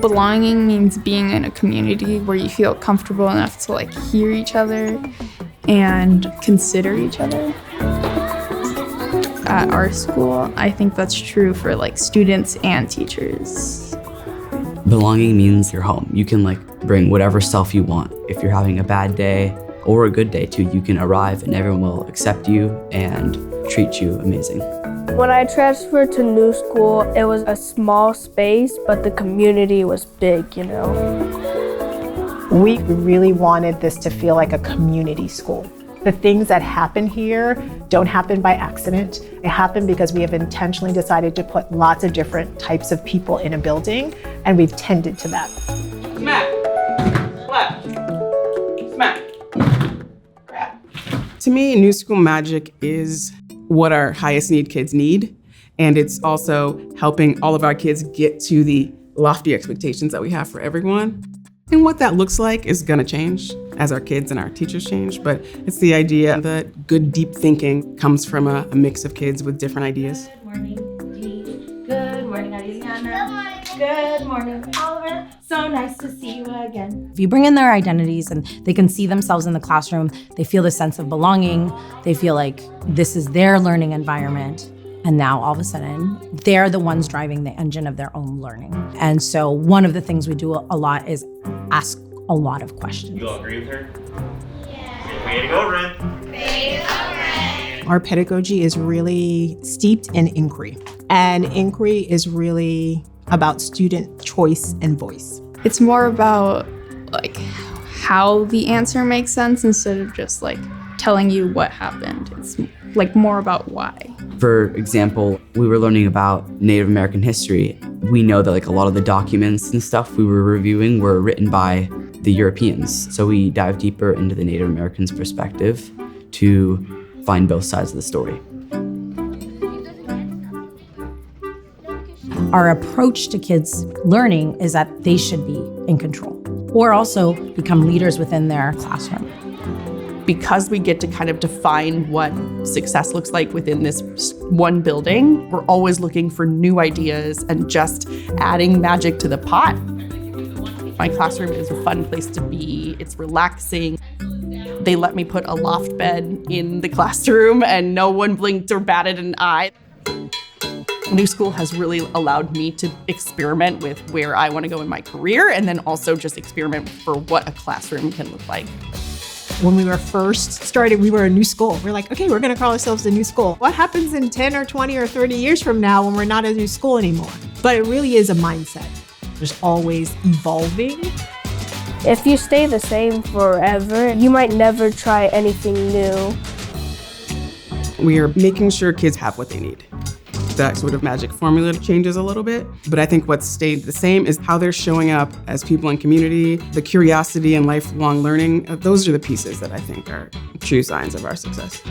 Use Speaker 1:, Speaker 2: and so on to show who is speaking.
Speaker 1: Belonging means being in a community where you feel comfortable enough to like hear each other and consider each other. At our school, I think that's true for like students and teachers.
Speaker 2: Belonging means you're home. You can like bring whatever self you want. If you're having a bad day or a good day too, you can arrive and everyone will accept you and treat you amazing.
Speaker 3: When I transferred to new school, it was a small space, but the community was big, you know.
Speaker 4: We really wanted this to feel like a community school. The things that happen here don't happen by accident. It happened because we have intentionally decided to put lots of different types of people in a building, and we've tended to that.
Speaker 5: Smack, left, smack, grab.
Speaker 6: To me, New School Magic is what our highest need kids need, and it's also helping all of our kids get to the lofty expectations that we have for everyone. And what that looks like is gonna change as our kids and our teachers change, but it's the idea that good, deep thinking comes from a mix of kids with different ideas.
Speaker 7: Good morning, Dee. Good morning, Ariana. Good morning, Oliver. So nice to see you again.
Speaker 8: If you bring in their identities and they can see themselves in the classroom, they feel the sense of belonging, they feel like this is their learning environment. And now all of a sudden, they're the ones driving the engine of their own learning. And so one of the things we do a lot is ask a lot of questions.
Speaker 9: You all agree with her? Yeah. Way to go, Ren. Way to go, Ren.
Speaker 4: Our pedagogy is really steeped in inquiry. And inquiry is really about student choice and voice.
Speaker 1: It's more about like how the answer makes sense instead of just like telling you what happened. It's like more about why.
Speaker 2: For example, we were learning about Native American history. We know that like a lot of the documents and stuff we were reviewing were written by the Europeans. So we dive deeper into the Native Americans' perspective to find both sides of the story.
Speaker 8: Our approach to kids learning is that they should be in control or also become leaders within their classroom.
Speaker 5: Because we get to kind of define what success looks like within this one building, we're always looking for new ideas and just adding magic to the pot. My classroom is a fun place to be. It's relaxing. They let me put a loft bed in the classroom and no one blinked or batted an eye. New School has really allowed me to experiment with where I want to go in my career and then also just experiment for what a classroom can look like.
Speaker 4: When we were first started, we were a new school. We're like, okay, we're gonna call ourselves a new school. What happens in 10 or 20 or 30 years from now when we're not a new school anymore? But it really is a mindset. There's always evolving.
Speaker 3: If you stay the same forever, you might never try anything new.
Speaker 6: We are making sure kids have what they need. That sort of magic formula changes a little bit, but I think what's stayed the same is how they're showing up as people in community, the curiosity and lifelong learning. Those are the pieces that I think are true signs of our success.